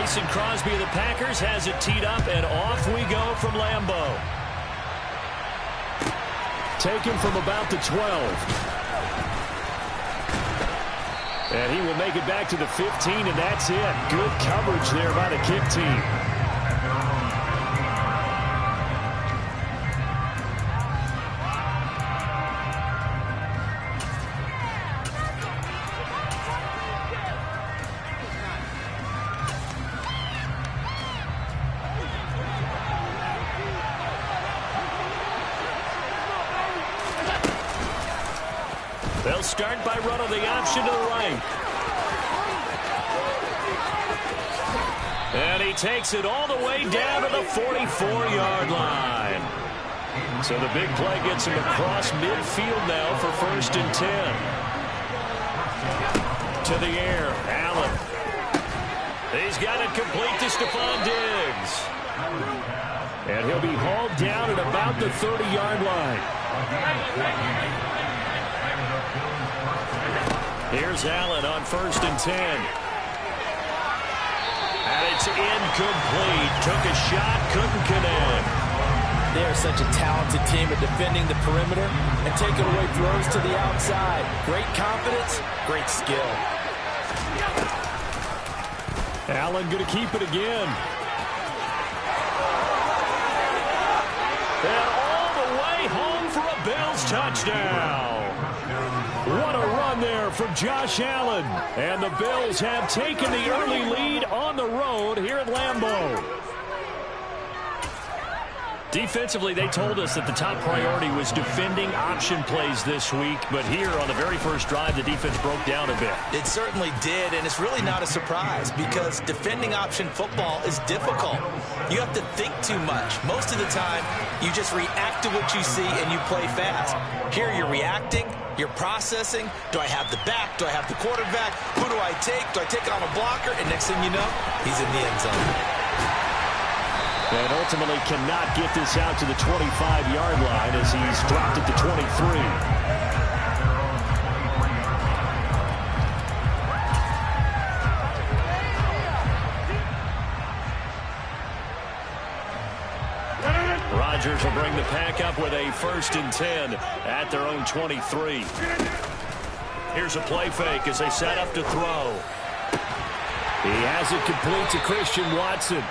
Mason Crosby of the Packers has it teed up, and off we go from Lambeau. Taken from about the 12. And he will make it back to the 15, and that's it. Good coverage there by the kick team. They'll start by running the option to the right. And he takes it all the way down to the 44-yard line. So the big play gets him across midfield now for 1st and 10. To the air, Allen. He's got it complete to Stephon Diggs. And he'll be hauled down at about the 30-yard line. Here's Allen on 1st and 10. And it's incomplete. Took a shot, couldn't connect. They are such a talented team at defending the perimeter and taking away throws to the outside. Great confidence, great skill. Allen going to keep it again. And all the way home for a Bills touchdown. What a run there from Josh Allen. And the Bills have taken the early lead on the road here at Lambeau. Defensively, they told us that the top priority was defending option plays this week. But here on the very first drive, the defense broke down a bit. It certainly did, and it's really not a surprise because defending option football is difficult. You have to think too much. Most of the time, you just react to what you see and you play fast. Here you're reacting, you're processing. Do I have the back? Do I have the quarterback? Who do I take? Do I take on a blocker? And next thing you know, he's in the end zone. And ultimately cannot get this out to the 25-yard line as he's dropped at the 23. Rodgers will bring the pack up with a 1st and 10 at their own 23. Here's a play fake as they set up to throw. He has it complete to Christian Watson.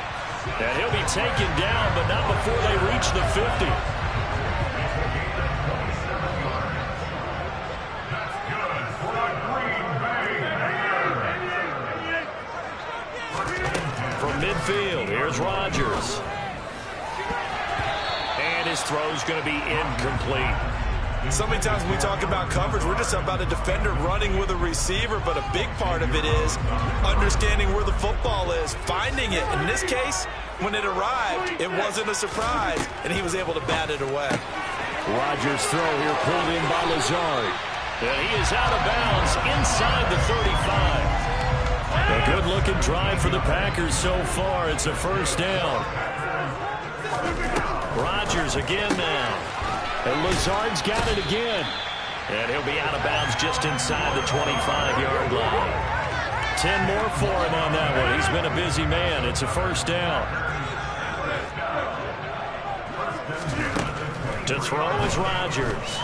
And he'll be taken down, but not before they reach the 50. From midfield, here's Rodgers. And his throw's going to be incomplete. So many times when we talk about coverage, we're just about a defender running with a receiver, but a big part of it is understanding where the football is, finding it. In this case, when it arrived, it wasn't a surprise, and he was able to bat it away. Rodgers' throw here pulled in by Lazard. And he is out of bounds inside the 35. A good-looking drive for the Packers so far. It's a 1st down. Rodgers again now. And Lazard's got it again. And he'll be out of bounds just inside the 25-yard line. 10 more for him on that one. He's been a busy man. It's a 1st down. To throw is Rodgers.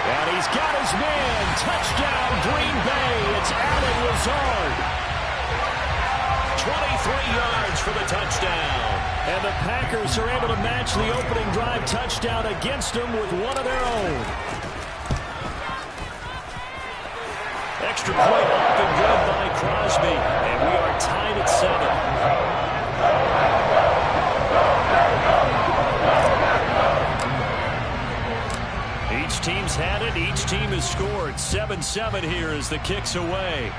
And he's got his man. Touchdown, Green Bay. It's Allen Lazard. 23 yards for the touchdown. And the Packers are able to match the opening drive touchdown against them with one of their own. Extra point up and good by Crosby. And we are tied at 7. Each team's had it. Each team has scored. 7-7 here as the kick's away.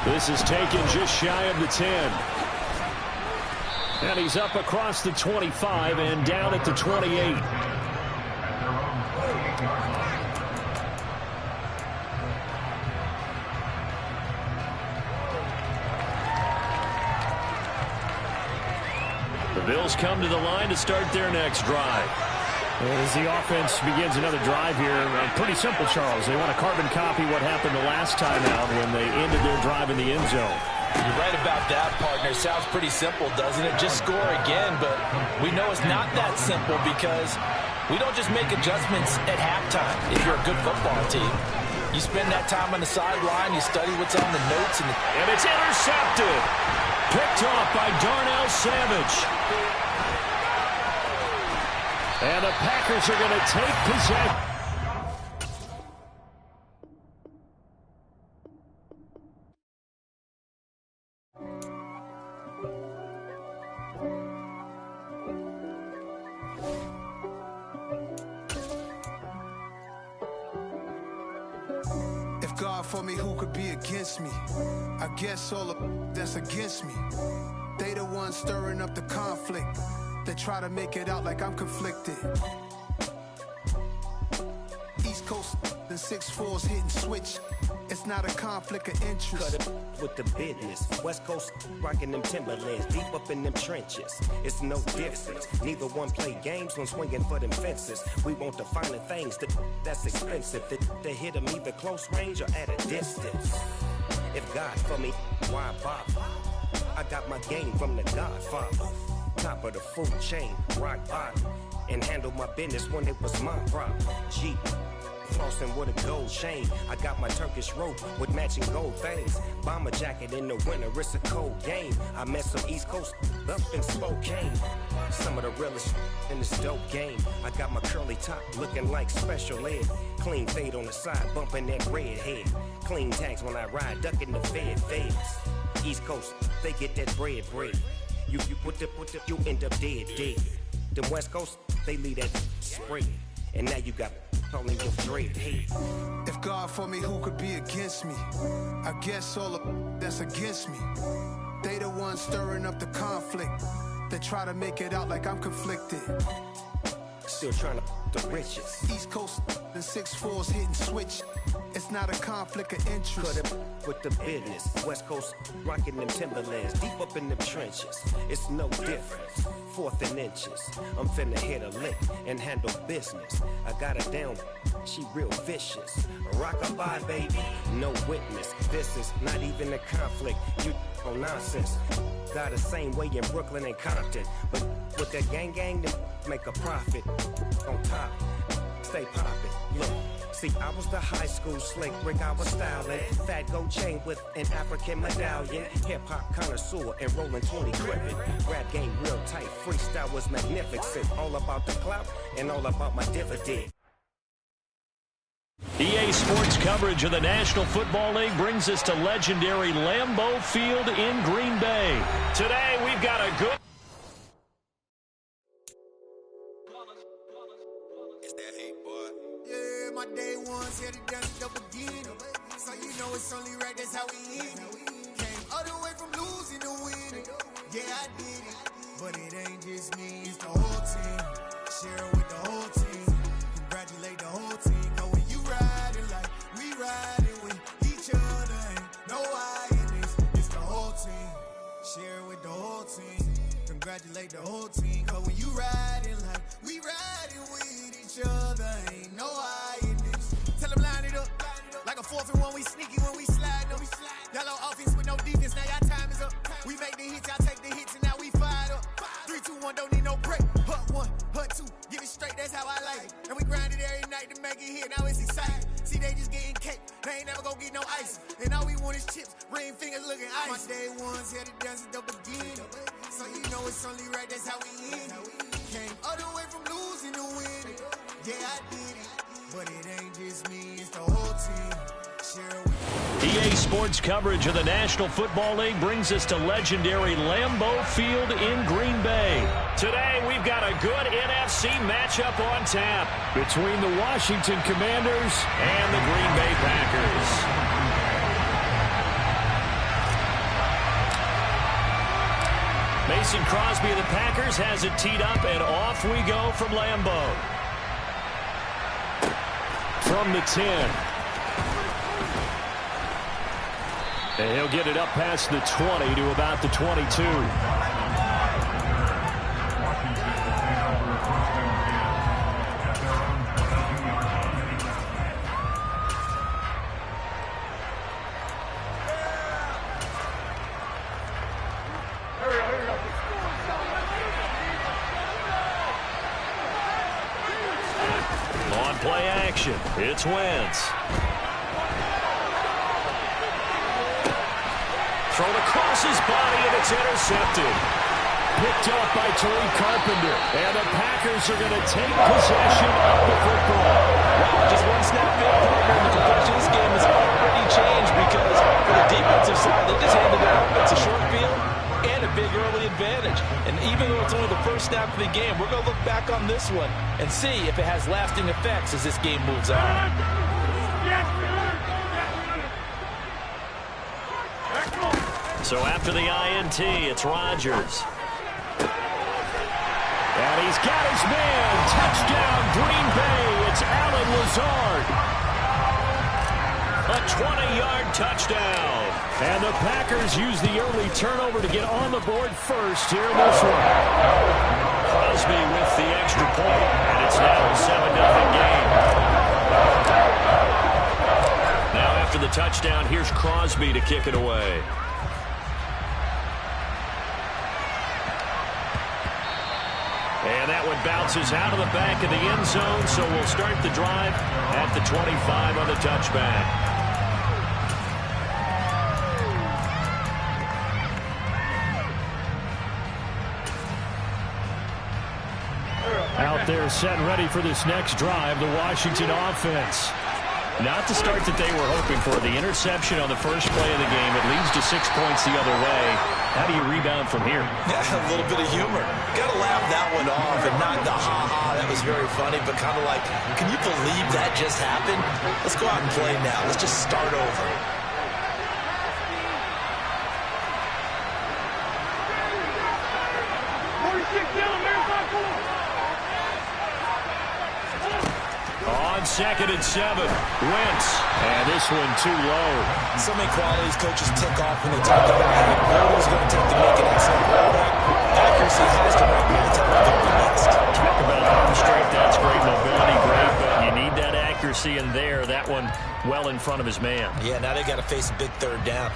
This is taken just shy of the 10. And he's up across the 25 and down at the 28. The Bills come to the line to start their next drive. As the offense begins another drive here, pretty simple, Charles. They want to carbon copy what happened the last time out when they ended their drive in the end zone. You're right about that, partner. Sounds pretty simple, doesn't it? Just score again, but we know it's not that simple because we don't just make adjustments at halftime if you're a good football team. You spend that time on the sideline, you study what's on the notes. And it's intercepted. Picked off by Darnell Savage. And the Packers are going to take possession. If God for me, who could be against me? I guess all of that's against me. They the ones stirring up the conflict. They try to make it out like I'm conflicted. East Coast and 6'4's hitting switch. It's not a conflict of interest. Cut it with the business. West Coast rocking them Timberlands, deep up in them trenches. It's no difference. Neither one play games when swinging for them fences. We want the finer things that's expensive. They hit them either close range or at a distance. If God for me, why bother? I got my game from the Godfather. Top of the food chain, rock bottom. And handle my business when it was my problem. G. Flossing with a gold chain. I got my Turkish rope with matching gold things. Bomber jacket in the winter, it's a cold game. I met some East Coast up in Spokane. Some of the realest in this dope game. I got my curly top looking like special ed. Clean fade on the side, bumping that red head. Clean tags when I ride, ducking the feds. East Coast, they get that bread. You put the, you end up dead. Them West Coast, they leave that spread. And now you got only with dread head. If God for me, who could be against me? I guess all of that's against me. They the ones stirring up the conflict. They try to make it out like I'm conflicted. Still trying to the riches. East Coast and 6'4's hitting switch. It's not a conflict of interest. Cut it with the business. West Coast rocking them Timberlands, deep up in them trenches. It's no difference. 4th and inches. I'm finna hit a lick and handle business. I got her down, she real vicious. Rock-a-bye, baby, no witness. This is not even a conflict. You on nonsense. Got the same way in Brooklyn and Compton. But with that gang, they make a profit. On top, stay poppin'. Look. See, I was the high school slick Rick, I was styling. Fat gold chain with an African medallion. Hip-hop connoisseur and rolling 20 crippin'. Rap game real tight, freestyle was magnificent. All about the clout and all about my dividend. EA Sports coverage of the National Football League brings us to legendary Lambeau Field in Green Bay. Today, we've got a good... My day one's here to dance the beginning. So you know it's only right, that's how we end it. Came all the way from losing to winning. Yeah, I did it. But it ain't just me, it's the whole team. Share it with the whole team. Congratulate the whole team. Cause when you riding like we riding with each other, ain't no I in this. It's the whole team. Share it with the whole team. Congratulate the whole team. Cause when you riding like we riding with each other, ain't no I. Tell them line it up. Like a 4th and 1, we sneaky when we slide them. Yellow offense with no defense, now y'all time is up. We make the hits, y'all take the hits, and now we fired up. 3, 2, 1, don't need no break. Hut 1, hut 2, get it straight, that's how I like it. And we grind it every night to make it hit, now it's exciting. See, they just getting cake, they ain't never gonna get no ice. And all we want is chips, ring fingers looking ice. My day one's here to dance at the beginning. So you know it's only right, that's how we end it. Came all the way from losing to winning. Yeah, I did it. But it ain't just me, it's the whole team. EA Sports coverage of the National Football League brings us to legendary Lambeau Field in Green Bay. Today, we've got a good NFC matchup on tap between the Washington Commanders and the Green Bay Packers. Mason Crosby of the Packers has it teed up, and off we go from Lambeau. From the 10. And he'll get it up past the 20 to about the 22. action. It's Wentz. Thrown across his body, and it's intercepted. Picked up by Tariq Carpenter. And the Packers are going to take possession of the football. Wow, just one snap in, partner. And the complexion of this game has already changed because for the defensive side, they just handed it off. It's a short field and a big early advantage. And even though it's only the first snap of the game, we're going to look back on this one and see if it has lasting effects as this game moves on. So after the INT, it's Rodgers. And he's got his man. Touchdown, Green Bay. It's Allen Lazard. A 20-yard touchdown. And the Packers use the early turnover to get on the board first here in this one. Crosby with the extra point, and it's now a 7-0 game. Now after the touchdown, here's Crosby to kick it away. And that one bounces out of the back of the end zone, so we'll start the drive at the 25 on the touchback. Out there set and ready for this next drive, the Washington offense. Not the start that they were hoping for. The interception on the first play of the game. It leads to 6 points the other way. How do you rebound from here? Yeah, a little bit of humor. Got to laugh that one off and not the ha-ha. That was very funny, but kind of like, can you believe that just happened? Let's go out and play now. Let's just start over. On 2nd and 7, Wentz. And this one too low. So many qualities coaches tick off when they talk about what it's going to take to make an excellent quarterback. Accuracy has to rank near the top of the list. Talk about arm strength. That's great. Mobility, great. But you need that accuracy in there. That one well in front of his man. Yeah, now they got to face a big third down.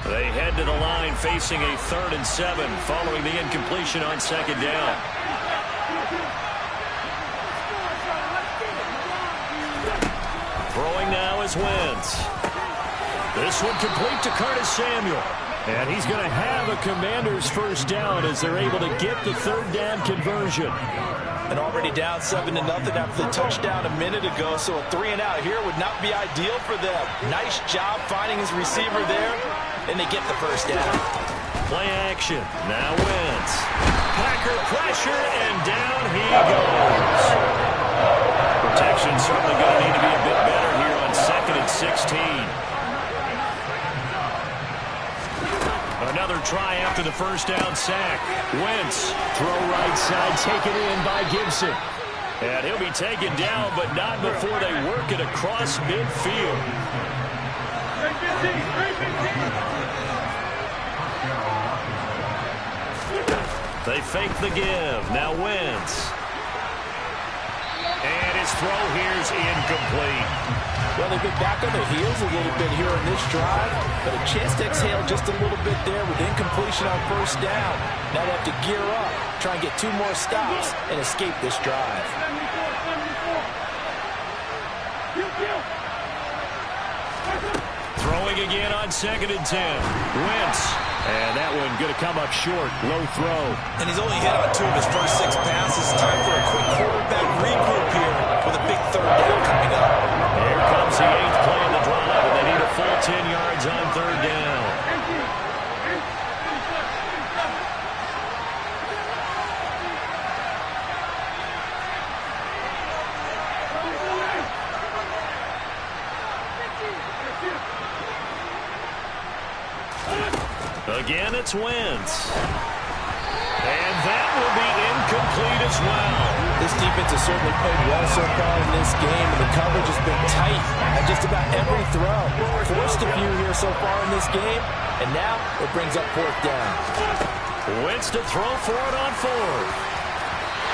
They head to the line facing a 3rd and 7 following the incompletion on 2nd down. Throwing now is Wentz. This one complete to Curtis Samuel. And he's going to have a Commanders first down as they're able to get the 3rd down conversion. And already down 7-0 after the touchdown a minute ago, so a 3-and-out here would not be ideal for them. Nice job finding his receiver there, and they get the first down. Play action. Now Wentz. Packer pressure, and down he goes. Protection's certainly going to need to be a bit better here on 2nd and 16. Another try after the first down sack. Wentz, throw right side, taken in by Gibson. And he'll be taken down, but not before they work it across midfield. They fake the give. Now Wentz. And his throw here's incomplete. Well, they've been back on their heels a little bit here in this drive, but a chance to exhale just a little bit there with incompletion on first down. Now they have to gear up, try and get 2 more stops, and escape this drive. Throwing again on 2nd and 10. Wentz. And that one going to come up short. Low throw. And he's only hit on 2 of his first 6 passes. Time for a quick quarterback regroup here with a big 3rd down coming up. Here comes the 8th play of the drive, and they need a full 10 yards on 3rd down. Again, it's Wentz. And that will be incomplete as well. This defense has certainly played well so far in this game, and the coverage has been tight at just about every throw. Forced a few here so far in this game, and now it brings up 4th down. Wentz to throw for it on 4th.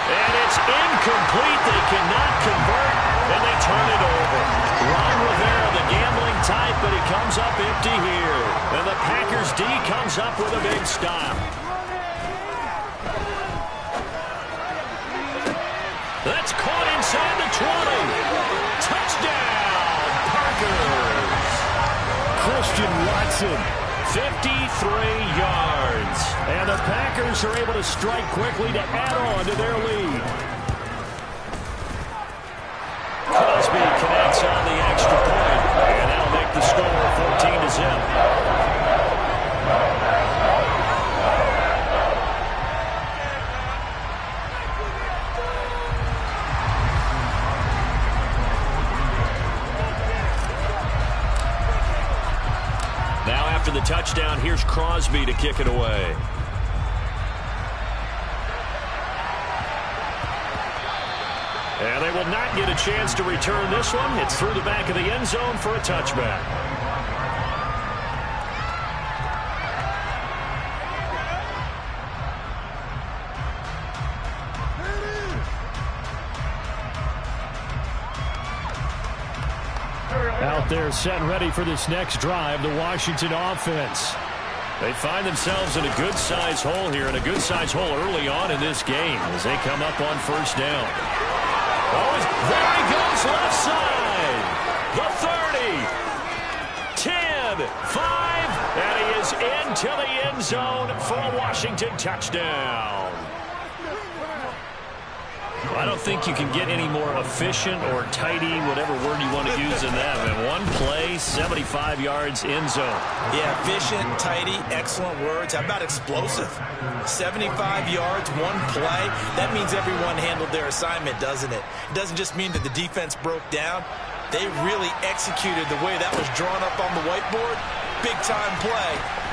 And it's incomplete. They cannot convert, and they turn it over. Ron Rivera, the gambling type, but he comes up empty here. And the Packers D comes up with a big stop. That's caught inside the 20. Gibson. 53 yards. And the Packers are able to strike quickly to add on to their lead. Crosby connects on the extra point. And that'll make the score 14-0. Now after the touchdown, here's Crosby to kick it away. And they will not get a chance to return this one. It's through the back of the end zone for a touchback. Out there set and ready for this next drive, the Washington offense. They find themselves in a good-sized hole here, and a good-sized hole early on in this game as they come up on first down. Oh, there he goes, left side. The 30, 10, 5, and he is into the end zone for a Washington touchdown. I don't think you can get any more efficient or tidy, whatever word you want to use in that. In one play, 75 yards end zone. Yeah, efficient, tidy, excellent words. How about explosive? 75 yards, one play. That means everyone handled their assignment, doesn't it? It doesn't just mean that the defense broke down. They really executed the way that was drawn up on the whiteboard. Big-time play,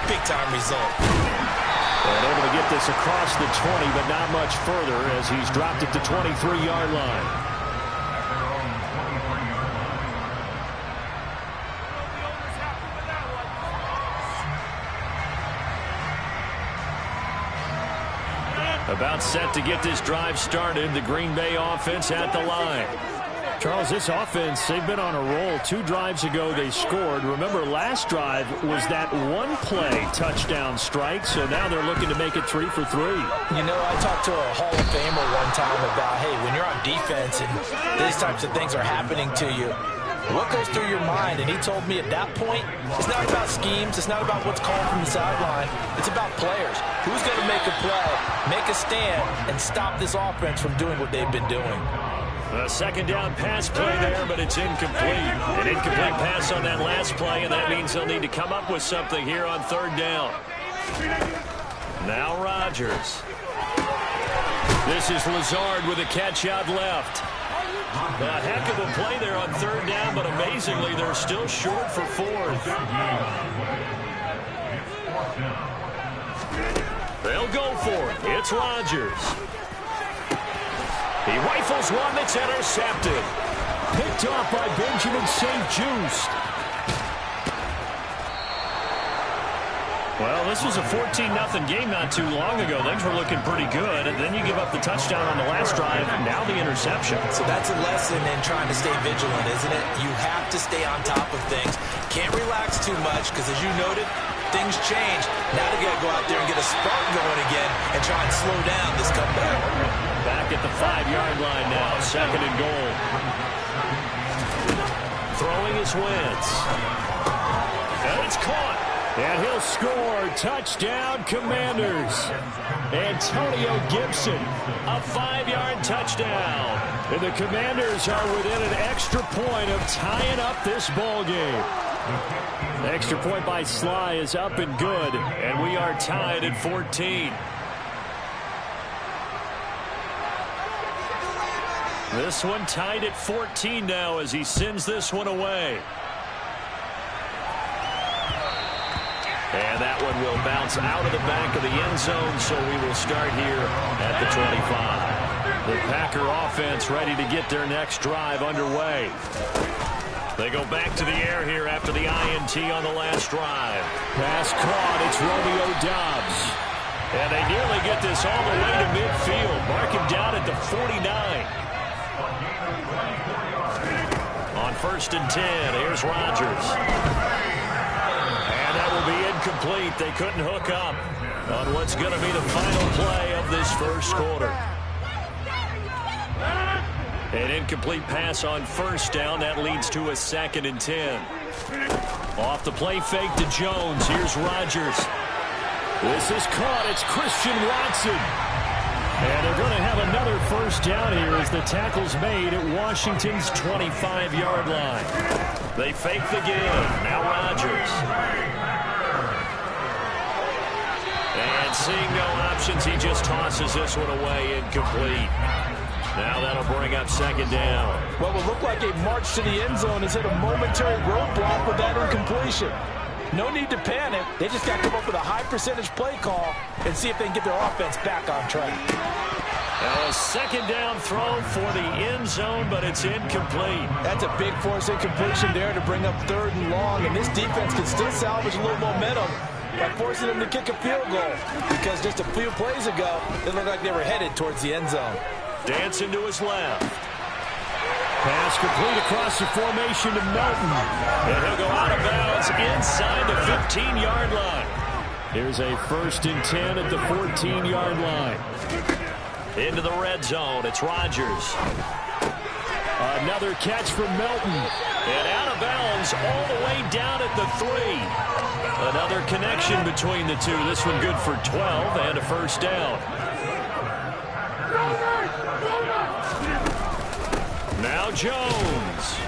big-time result. And able to get this across the 20, but not much further as he's dropped at the 23-yard line. About set to get this drive started. The Green Bay offense at the line. Charles, this offense, they've been on a roll. 2 drives ago, they scored. Remember, last drive was that one-play touchdown strike, so now they're looking to make it 3 for 3. You know, I talked to a Hall of Famer one time about, hey, when you're on defense and these types of things are happening to you, what goes through your mind? And he told me at that point, it's not about schemes. It's not about what's called from the sideline. It's about players. Who's going to make a play, make a stand, and stop this offense from doing what they've been doing? A second down pass play there, but it's incomplete. An incomplete pass on that last play, and that means they'll need to come up with something here on third down. Now Rodgers. This is Lazard with a catch out left. A heck of a play there on third down, but amazingly, they're still short for fourth. They'll go for it. It's Rodgers. He rifles one that's intercepted. Picked off by Benjamin St-Juste. Well, this was a 14-0 game not too long ago. Things were looking pretty good, and then you give up the touchdown on the last drive, now the interception. So that's a lesson in trying to stay vigilant, isn't it? You have to stay on top of things. Can't relax too much, because as you noted, things change. Now they got to go out there and get a spark going again and try and slow down this comeback. Back at the 5-yard line now, second and goal. Throwing his Wentz. And it's caught. And he'll score. Touchdown, Commanders. Antonio Gibson, a 5-yard touchdown. And the Commanders are within an extra point of tying up this ball game. The extra point by Sly is up and good, and we are tied at 14. This one tied at 14 now as he sends this one away. And that one will bounce out of the back of the end zone, so we will start here at the 25. The Packer offense ready to get their next drive underway. They go back to the air here after the INT on the last drive. Pass caught. It's Romeo Doubs. And they nearly get this all the way to midfield. Mark him down at the 49. On first and 10, here's Rodgers. And that will be incomplete. They couldn't hook up on what's going to be the final play of this first quarter. An incomplete pass on first down. That leads to a 2nd and 10. Off the play fake to Jones. Here's Rodgers. This is caught. It's Christian Watson. And they're going to have another first down here as the tackle's made at Washington's 25-yard line. They fake the give. Now Rodgers. And seeing no options, he just tosses this one away, incomplete. Now that'll bring up 2nd down. What will look like a march to the end zone has hit a momentary roadblock with that incompletion. No need to panic. They just got to come up with a high percentage play call and see if they can get their offense back on track. Now a 2nd down throw for the end zone, but it's incomplete. That's a big force incompletion there to bring up 3rd and long, and this defense can still salvage a little momentum by forcing them to kick a field goal, because just a few plays ago, it looked like they were headed towards the end zone. Dancing to his left. Pass complete across the formation to Melton. And he'll go out of bounds inside the 15-yard line. Here's a 1st and 10 at the 14-yard line. Into the red zone. It's Rodgers. Another catch from Melton. And out of bounds all the way down at the 3. Another connection between the two. This one good for 12 and a first down. Now Jones.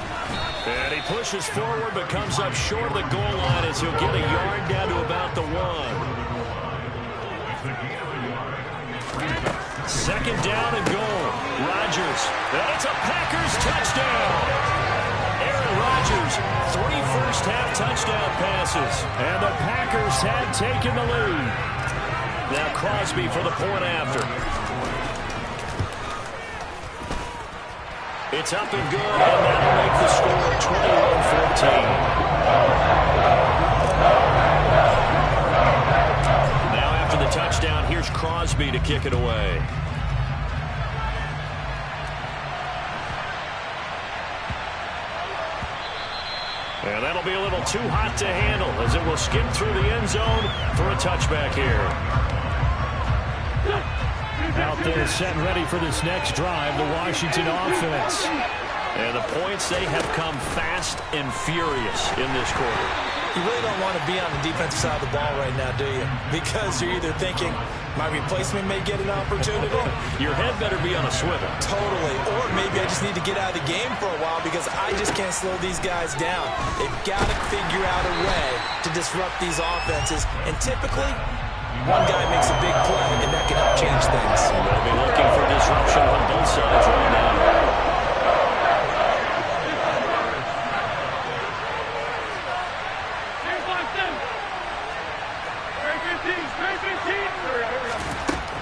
And he pushes forward but comes up short of the goal line as he'll get a yard down to about the 1. 2nd down and goal. Rodgers. And it's a Packers touchdown. Aaron Rodgers, 3 first-half touchdown passes. And the Packers had taken the lead. Now Crosby for the point after. It's up and good, and that'll make the score 21-14. Now after the touchdown, here's Crosby to kick it away. And that'll be a little too hot to handle as it will skim through the end zone for a touchback here. Out there set and ready for this next drive, the Washington offense. And the points, they have come fast and furious in this quarter. You really don't want to be on the defensive side of the ball right now, do you? Because you're either thinking, my replacement may get an opportunity. Your head better be on a swivel. Totally. Or maybe I just need to get out of the game for a while because I just can't slow these guys down. They've got to figure out a way to disrupt these offenses. And typically, one guy makes a big play, and that can help change things. They'll be looking for disruption on both sides right now.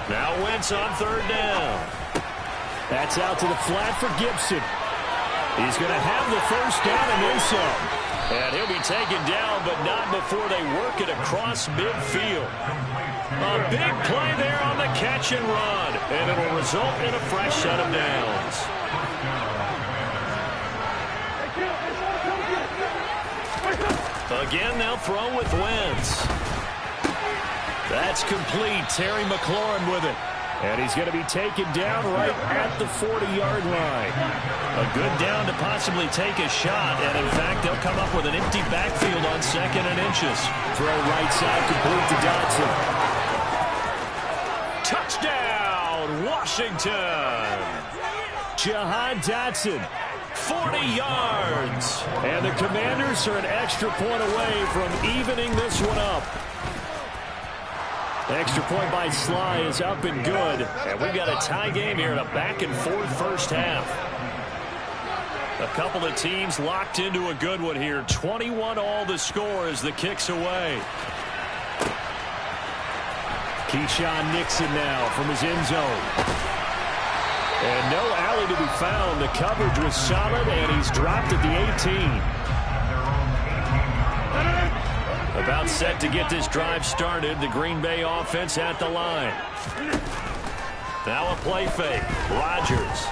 Now Wentz on 3rd down. That's out to the flat for Gibson. He's going to have the first down and then some. And he'll be taken down, but not before they work it across midfield. A big play there on the catch and run, and it'll result in a fresh set of downs. Again, they'll throw with Wentz. That's complete. Terry McLaurin with it. And he's going to be taken down right at the 40-yard line. A good down to possibly take a shot. And, in fact, they'll come up with an empty backfield on 2nd and inches. Throw right side complete to Dotson. Touchdown, Washington. Jahan Dotson, 40 yards. And the Commanders are an extra point away from evening this one up. Extra point by Sly is up and good. And we've got a tie game here in a back-and-forth first half. A couple of teams locked into a good one here. 21-all the score as the kick's away. Keyshawn Nixon now from his end zone. And no alley to be found. The coverage was solid, and he's dropped at the 18. About set to get this drive started. The Green Bay offense at the line. Now a play fake. Rodgers.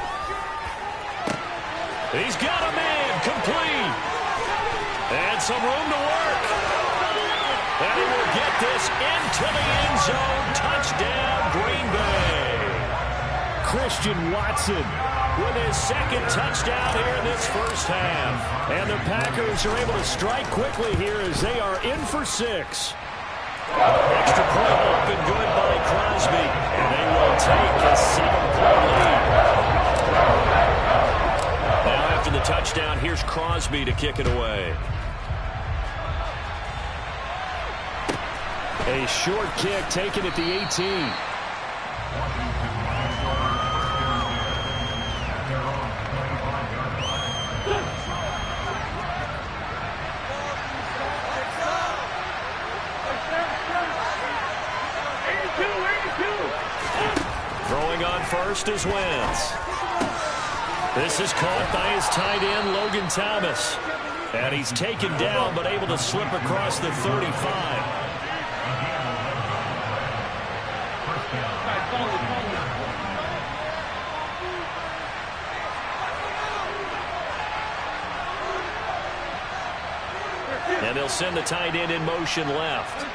He's got a man. Complete. And some room to work. And he will get this into the end zone. Touchdown, Green Bay. Christian Watson with his second touchdown here in this first half. And the Packers are able to strike quickly here as they are in for 6. Extra point up and good by Crosby. And they will take a 7-point lead. Now after the touchdown, here's Crosby to kick it away. A short kick taken at the 18. Throwing on first is Wentz. This is caught by his tight end, Logan Thomas. And he's taken down but able to slip across the 35. And they'll send the tight end in motion left.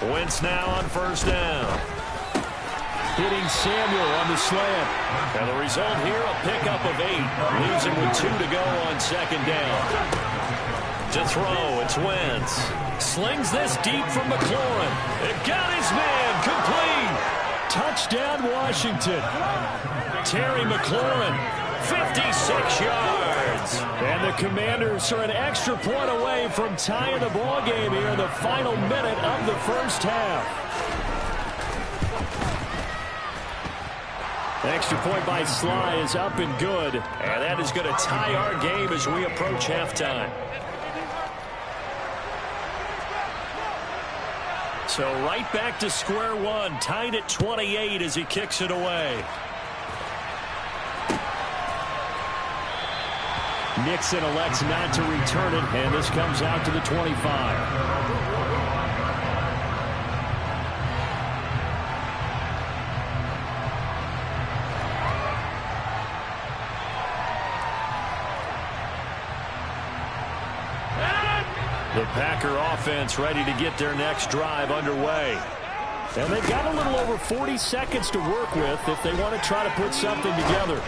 Wentz now on first down. Hitting Samuel on the slant. And the result here, a pickup of 8. Leaves him with 2 to go on second down. To throw, it's Wentz. Slings this deep from McLaurin. It got his man, complete. Touchdown, Washington. Terry McLaurin, 56 yards. And the Commanders are an extra point away from tying the ball game here in the final minute of the first half. Extra point by Sly is up and good. And that is going to tie our game as we approach halftime. So right back to square one, tied at 28 as he kicks it away. Nixon elects not to return it, and this comes out to the 25. The Packer offense ready to get their next drive underway. And they've got a little over 40 seconds to work with if they want to try to put something together.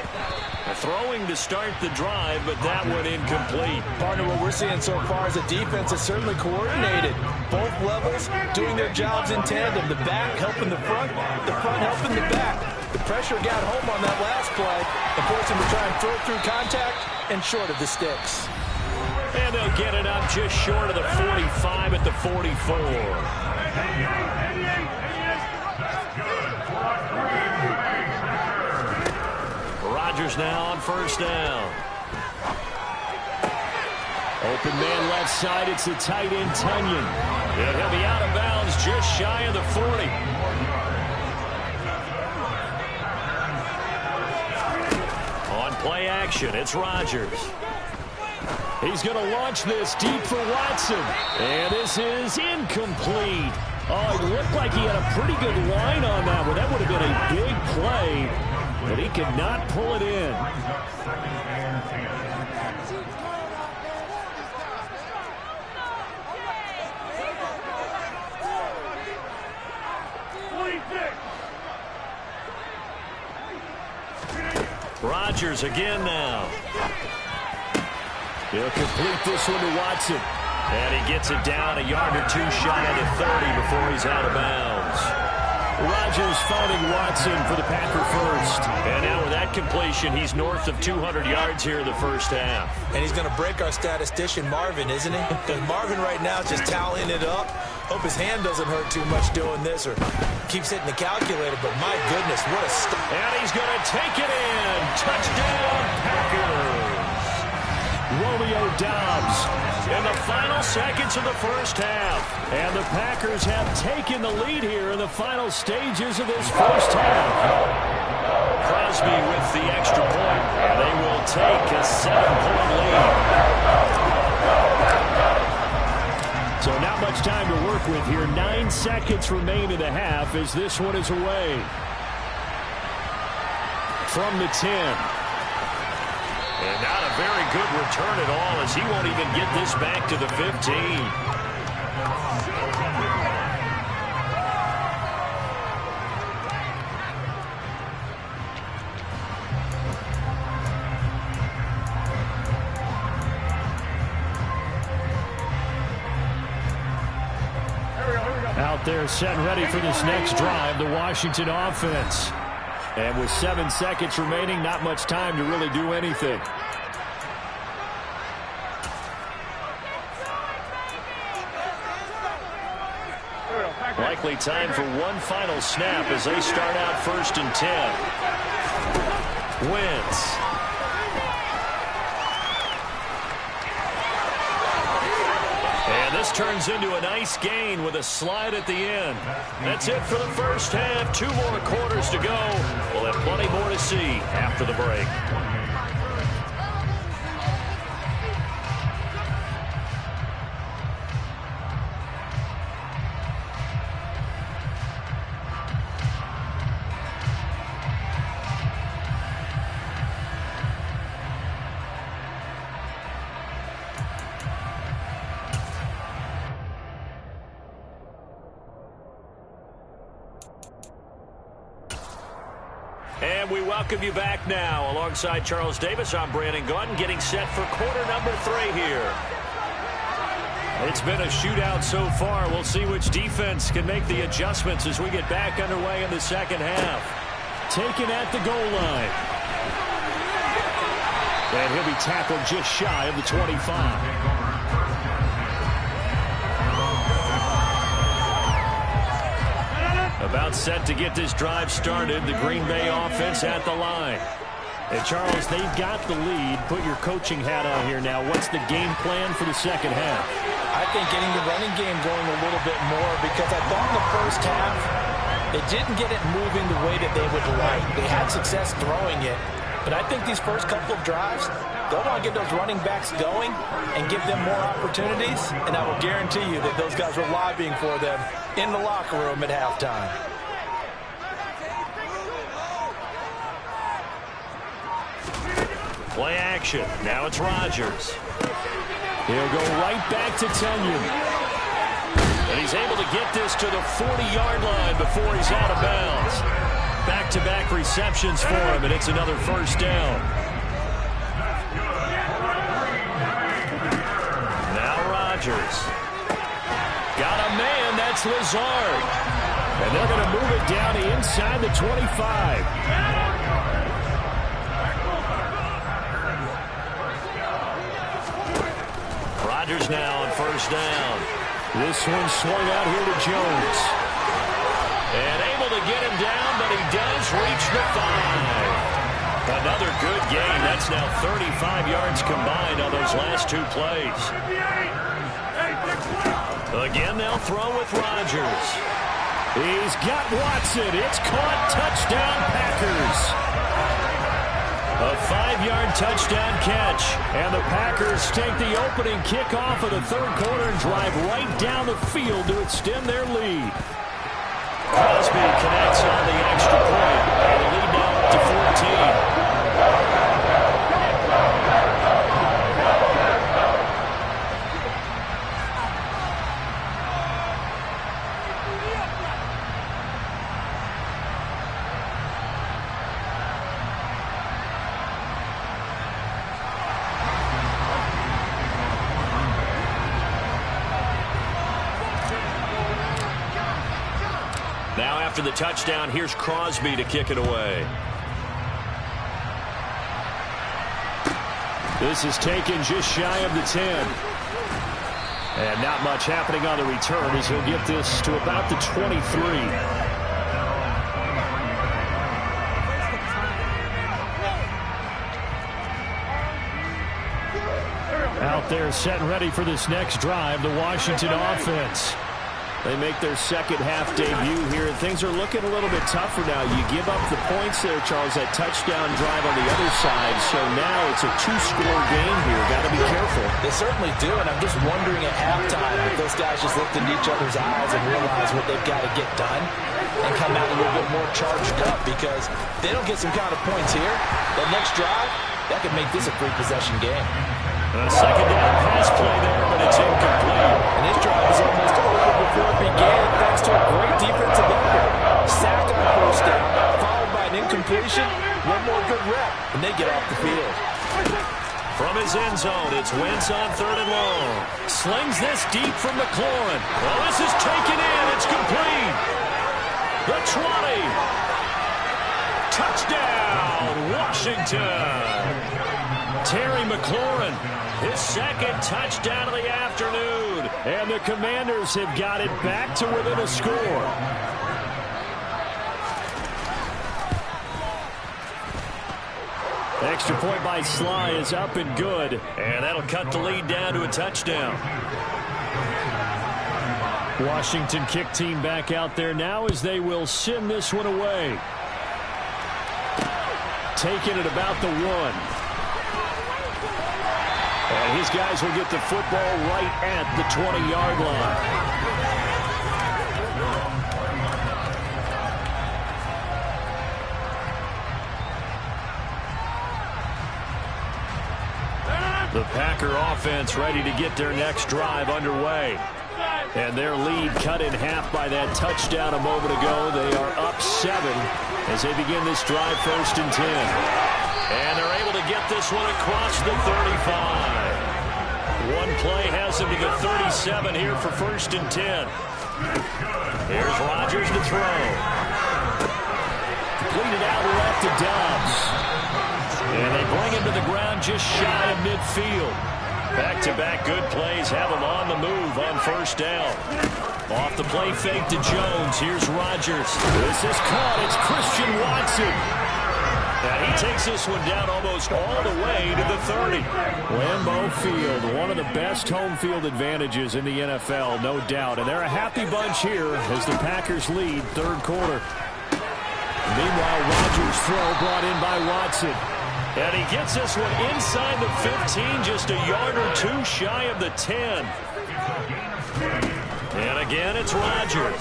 Throwing to start the drive, but that one incomplete. Partner, what we're seeing so far is the defense is certainly coordinated. Both levels doing their jobs in tandem. The back helping the front helping the back. The pressure got home on that last play and forced him to try and throw through contact and short of the sticks. And they'll get it up just short of the 45 at the 44. Rodgers now on first down. Open man left side. It's the tight end, Tunyon. And he'll be out of bounds just shy of the 40. On play action, it's Rodgers. He's going to launch this deep for Watson. And this is incomplete. Oh, it looked like he had a pretty good line on that one. That would have been a big play. But he could not pull it in. Rodgers again now. He'll complete this one to Watson. And he gets it down a yard or 2 shy of the 30 before he's out of bounds. Rodgers finding Watson for the Packer first. And now with that completion, he's north of 200 yards here in the first half. And he's going to break our statistician, Marvin, isn't he? Because Marvin right now is just tallying it up. Hope his hand doesn't hurt too much doing this or keeps hitting the calculator. But my goodness, what a start. And he's going to take it in. Touchdown, Packers. Romeo Doubs in the final seconds of the first half. And the Packers have taken the lead here in the final stages of this first half. Crosby with the extra point, and they will take a 7-point lead. So not much time to work with here. 9 seconds remain in the half as this one is away. From the 10. And not a very good return at all as he won't even get this back to the 15. Out there set and ready for this next drive, the Washington offense. And with 7 seconds remaining, not much time to really do anything. Likely time for one final snap as they start out 1st and 10. Wentz. And this turns into a nice gain with a slide at the end. That's it for the first half. 2 more quarters to go. We'll have plenty more to see after the break. And we welcome you back now. Alongside Charles Davis, I'm Brandon Gaudin, getting set for quarter number 3 here. It's been a shootout so far. We'll see which defense can make the adjustments as we get back underway in the second half. Taken at the goal line. And he'll be tackled just shy of the 25. About set to get this drive started. The Green Bay offense at the line. And Charles, they've got the lead. Put your coaching hat on here now. What's the game plan for the second half? I think getting the running game going a little bit more, because I thought in the first half they didn't get it moving the way that they would like. They had success throwing it. But I think these first couple of drives, they'll want to get those running backs going and give them more opportunities. And I will guarantee you that those guys were lobbying for them in the locker room at halftime. Play action. Now it's Rodgers. He'll go right back to Tenyon. And he's able to get this to the 40-yard line before he's out of bounds. Back-to-back receptions for him, and it's another first down. Now Rodgers. Got a man, that's Lazard. And they're going to move it down to inside the 25. Rodgers now on first down. This one swung out here to Jones. And able to get him down, but he does reach the 5. Another good gain. That's now 35 yards combined on those last 2 plays. Again, they'll throw with Rodgers. He's got Watson. It's caught. Touchdown, Packers. A 5-yard touchdown catch. And the Packers take the opening kickoff of the 3rd quarter and drive right down the field to extend their lead. Crosby connects on the extra point. And the lead now up to 14. Now after the touchdown, here's Crosby to kick it away. This is taken just shy of the 10. And not much happening on the return as he'll get this to about the 23. Out there set and ready for this next drive, the Washington offense. They make their second half debut here, and things are looking a little bit tougher now. You give up the points there, Charles, that touchdown drive on the other side. So now it's a 2-score game here. Got to be careful. They certainly do, and I'm just wondering at halftime if those guys just looked into each other's eyes and realize what they've got to get done and come out a little bit more charged up, because if they don't get some kind of points here, that next drive, that could make this a 3-possession game. A second down pass play there, but it's incomplete. And this drive is almost over before it began, thanks to a great defensive effort. Sack on first down, followed by an incompletion. One more good rep, and they get off the field. From his end zone, it's Wentz on 3rd and long. Slings this deep from McLaurin. Oh, this is taken in. It's complete. The 20. Touchdown, Washington. Terry McLaurin, his second touchdown of the afternoon. And the Commanders have got it back to within a score. Extra point by Sly is up and good. And that'll cut the lead down to a touchdown. Washington kick team back out there now as they will send this one away. Taking it about the 1. And his guys will get the football right at the 20-yard line. The Packer offense ready to get their next drive underway. And their lead cut in half by that touchdown a moment ago. They are up 7 as they begin this drive 1st and 10. And they're able to get this one across the 35. One play has them to the 37 here for 1st and 10. Here's Rodgers to throw. Completed out left to Dobbs. And they bring him to the ground just shy of midfield. Back-to-back good plays have him on the move on 1st down. Off the play fake to Jones. Here's Rodgers. This is caught. It's Christian Watson. And he takes this one down almost all the way to the 30. Lambeau Field, one of the best home field advantages in the NFL, no doubt. And they're a happy bunch here as the Packers lead 3rd quarter. Meanwhile, Rodgers' throw brought in by Watson. And he gets this one inside the 15, just a yard or 2 shy of the 10. And again, it's Rodgers.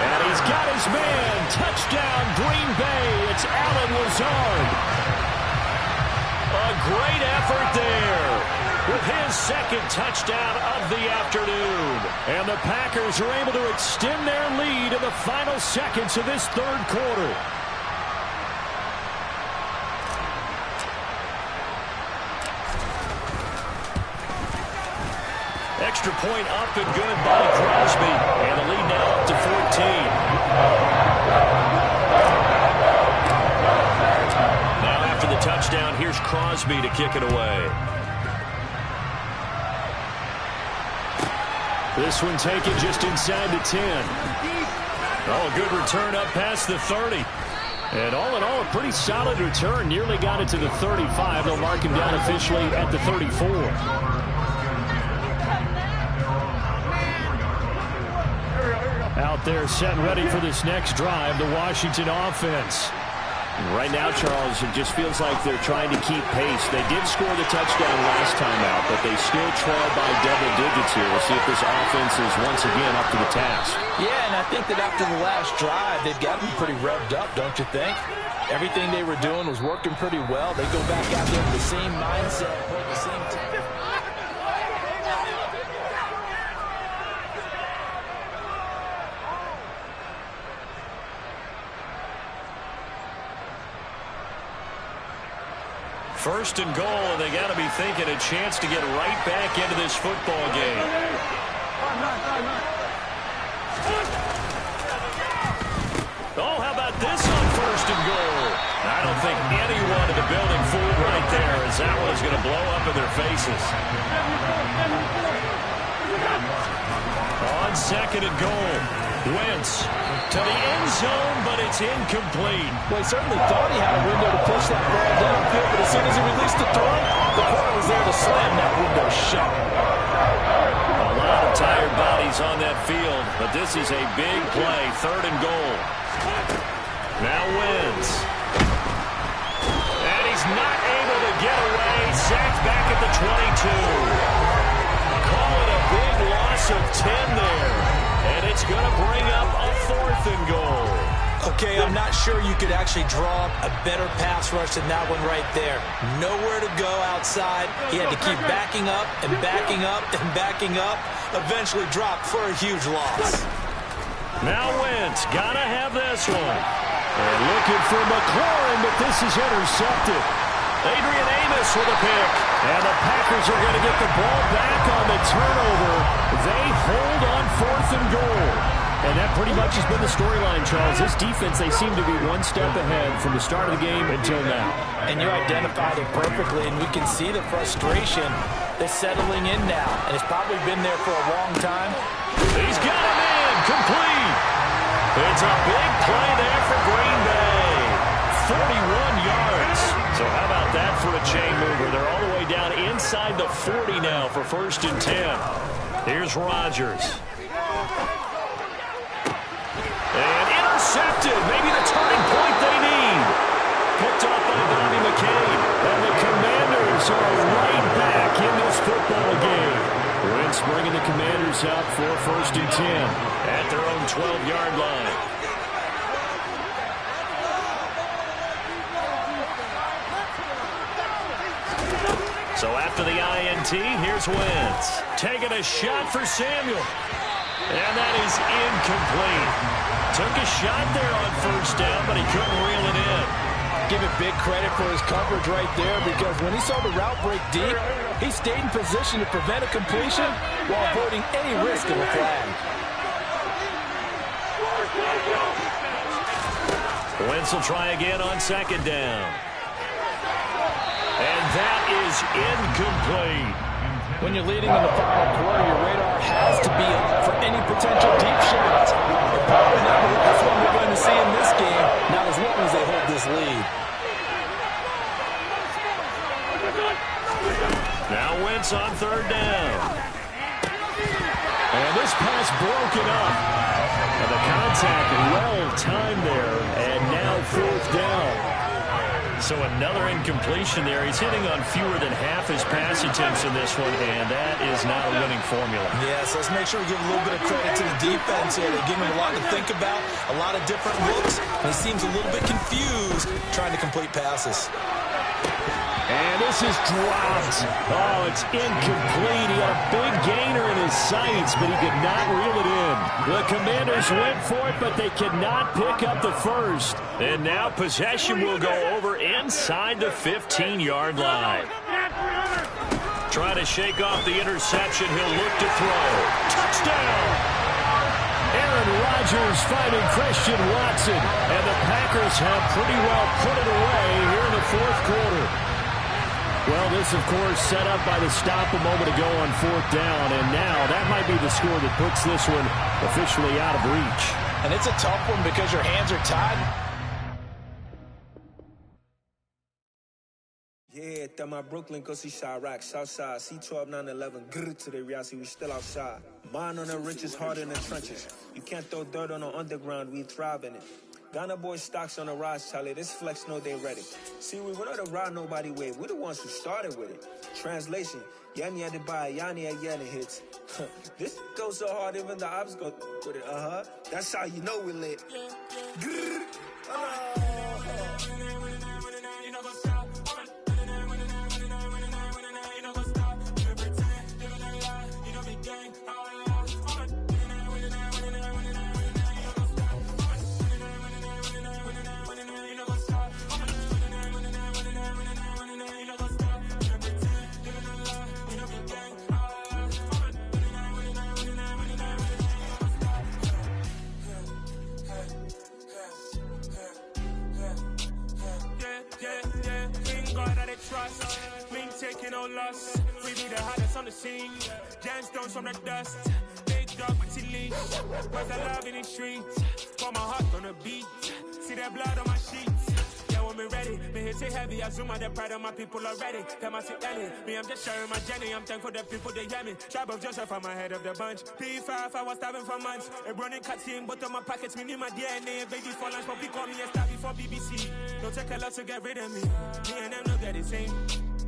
And he's got his man. Touchdown, Green Bay. It's Allen Lazard. A great effort there with his second touchdown of the afternoon. And the Packers are able to extend their lead in the final seconds of this 3rd quarter. Extra point up and good by Crosby. And the lead now up to 14. Now after the touchdown, here's Crosby to kick it away. This one taken just inside the 10. Oh, good return up past the 30. And all in all, a pretty solid return. Nearly got it to the 35. They'll mark him down officially at the 34. Out there set and ready for this next drive, the Washington offense. Right now, Charles, it just feels like they're trying to keep pace. They did score the touchdown last time out, but they still trail by double digits here. We'll see if this offense is once again up to the task. Yeah, and I think that after the last drive, they've got to be pretty revved up, don't you think? Everything they were doing was working pretty well. They go back out there with the same mindset, at the same time. First and goal, and they got to be thinking a chance to get right back into this football game. Oh, how about this on first and goal? I don't think anyone in the building fooled right there, as that one is going to blow up in their faces. On 2nd and goal, Wentz to the end zone, but it's incomplete. Well, he certainly thought he had a window to push that ball downfield, but as soon as he released the throw, the corner was there to slam that window shut. A lot of tired bodies on that field, but this is a big play, 3rd and goal. Now Wentz. And he's not able to get away. Sacked back at the 22. Call it a big loss of 10 there. And it's going to bring up a 4th and goal. Okay, I'm not sure you could actually draw up a better pass rush than that one right there. Nowhere to go outside. He had to keep backing up and backing up and backing up. Eventually dropped for a huge loss. Now Wentz, got to have this one. And looking for McLaurin, but this is intercepted. Adrian Amos with a pick. And the Packers are going to get the ball back on the turnover. They hold on 4th and goal. And that pretty much has been the storyline, Charles. This defense, they seem to be one step ahead from the start of the game until now. And you identified it perfectly, and we can see the frustration that's settling in now. And it's probably been there for a long time. He's got him in, complete. It's a big play there for Green Bay. 41 yards. So how about that for a chain mover? They're all the way down inside the 40 now for 1st and 10. Here's Rodgers. And intercepted. Maybe the turning point they need. Picked off by Bobby McCain. And the Commanders are right back in this football game. Wentz bringing the Commanders up for 1st and 10 at their own 12-yard line. So after the INT, here's Wentz. Taking a shot for Samuel. And that is incomplete. Took a shot there on 1st down, but he couldn't reel it in. Give it big credit for his coverage right there, because when he saw the route break deep, he stayed in position to prevent a completion while avoiding any risk of a flag. Wentz will try again on 2nd down. And that is incomplete. When you're leading in the final quarter, your radar has to be up for any potential deep shots. But probably not the last one we're going to see in this game, not as long as they hold this lead. Now Wentz on 3rd down. And this pass broken up. And the contact well timed there. And now 4th down. So another incompletion there. He's hitting on fewer than half his pass attempts in this one, and that is not a winning formula. Yeah, so let's make sure we give a little bit of credit to the defense here. They're giving him a lot to think about, a lot of different looks, and he seems a little bit confused trying to complete passes. And this is dropped. Oh, it's incomplete. He had a big gainer in his sights, but he could not reel it in. The Commanders went for it, but they could not pick up the first. And now possession will go over inside the 15-yard line. Trying to shake off the interception. He'll look to throw. Touchdown! Aaron Rodgers finding Christian Watson. And the Packers have pretty well put it away here in the 4th quarter. Well, this, of course, set up by the stop a moment ago on 4th down, and now that might be the score that puts this one officially out of reach. And it's a tough one because your hands are tied. Yeah, that my Brooklyn, go see Chirac, Southside, C12, 911, grrr to the reality, we still outside. Mine on the riches, hard in the trenches. You can't throw dirt on the underground, we thrive in it. Ghana boys stocks on the rise, Charlie. This flex know they ready. See, we were not ride nobody with. We're the ones who started with it. Translation: Yanni had to buy, Yanni had Yanni hits. This goes so hard, even the ops go with it. That's how you know we lit. Trust, we ain't taking no loss. We be the hottest on the scene. Gemstones from the dust. Big dog with your leash. Where's the love in the streets? Pour my heart on the beat. See that blood on my sheets. Yeah, when we ready, me hit it heavy. I zoom out the pride of my people already. Them I see Ellie. Me, I'm just sharing my journey. I'm thankful the people they hear me. Tribe of Joseph, I'm ahead of the bunch. P5, I was starving for months. A running cutscene, but on my pockets, me knew my DNA. Baby for lunch, but we call me a star before BBC. Don't take a lot to get rid of me. Me and them know they're the same.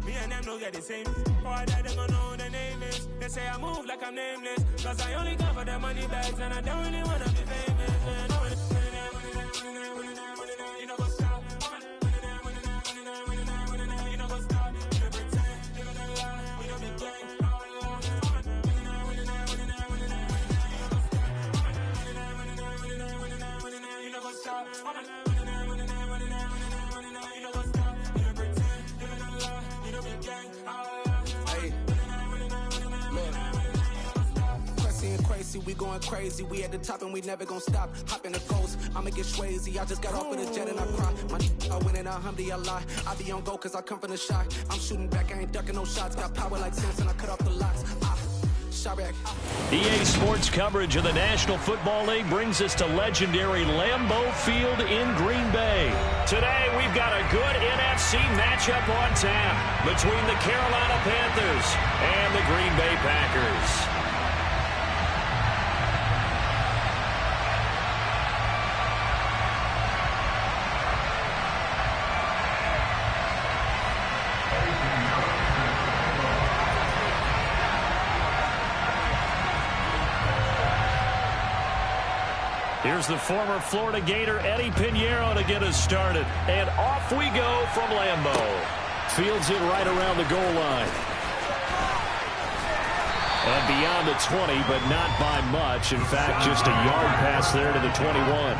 Me and them know they're the same. Oh, I died, they gon' know who the name is. They say I move like I'm nameless. Cause I only come for the money bags. And I don't really wanna be famous, man. You know what's up. You know what's up. You don't pretend. We don't be gang. You know what's up. going crazy. We at the top and we never gonna stop. Hop in the ghost, I'ma get Swayze. I just got off of the jet and I cry. My I win in a Humvee, I lie. I be on go cause I come from the shot. I'm shooting back, I ain't ducking no shots. Got power like Samson, I cut off the locks. Shot back. EA Sports coverage of the National Football League brings us to legendary Lambeau Field in Green Bay. Today, we've got a good NFC matchup on tap between the Carolina Panthers and the Green Bay Packers. Here's the former Florida Gator Eddie Pinheiro to get us started. And off we go from Lambeau. Fields it right around the goal line. And beyond the 20, but not by much. In fact, just a yard pass there to the 21.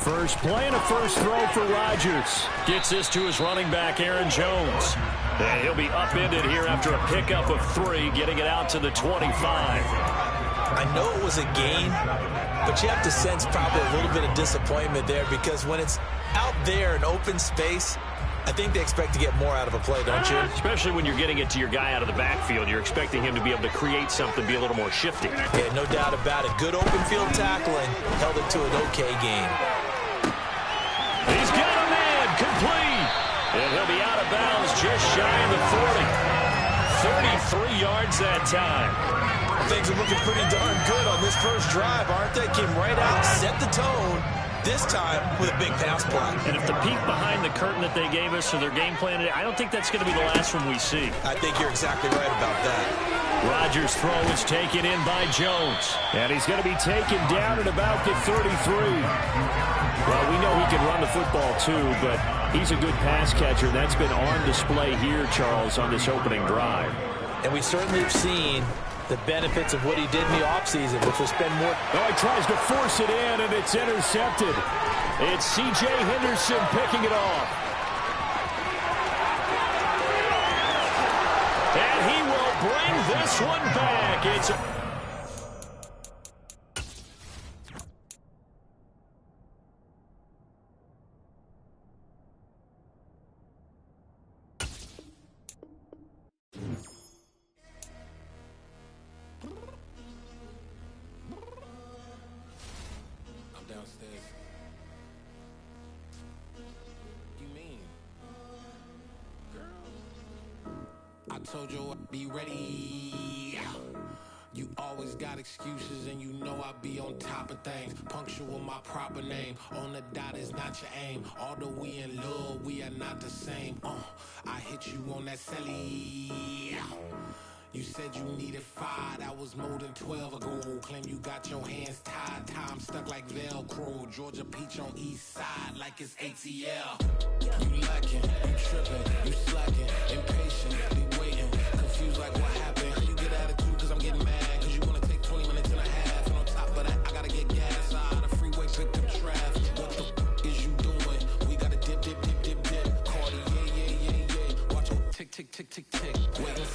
First play and a first throw for Rodgers. Gets this to his running back, Aaron Jones. And he'll be upended here after a pickup of 3, getting it out to the 25. I know it was a gain, but you have to sense probably a little bit of disappointment there because when it's out there in open space, I think they expect to get more out of a play, don't you? Especially when you're getting it to your guy out of the backfield. You're expecting him to be able to create something, be a little more shifty. Yeah, no doubt about it. Good open field tackling. Held it to an okay game. He's got him in. Complete. And he'll be out of bounds just shy of the 40. 33 yards that time. Things are looking pretty darn good on this first drive, aren't they? Came right out, set the tone. This time with a big pass play. And if the peek behind the curtain that they gave us for their game plan today, I don't think that's going to be the last one we see. I think you're exactly right about that. Rodgers' throw is taken in by Jones. And he's going to be taken down at about the 33. Well, we know he can run the football too, but he's a good pass catcher. That's been on display here, Charles, on this opening drive. And we certainly have seen the benefits of what he did in the offseason, which was spend more. Oh, he tries to force it in, and it's intercepted. It's C.J. Henderson picking it off. And he will bring this one back. It's I told you I'd be ready. You always got excuses and you know I be on top of things. Punctual my proper name. On the dot is not your aim. Although we in love, we are not the same. I hit you on that celly. You said you needed 5, that was more than 12 ago. Claim you got your hands tied, time stuck like Velcro. Georgia Peach on east side like it's ATL. You lacking, you tripping, you slacking, impatient, be waiting, confused like what happened. You get attitude cause I'm getting mad, cause you wanna take 20 minutes and a half. And on top of that, I gotta get gas out of the freeway, pick up traffic. What the f is you doing? We gotta dip, dip, dip, dip, dip. Cardi, yeah, yeah, yeah, yeah. Watch your tick, tick, tick, tick, tick.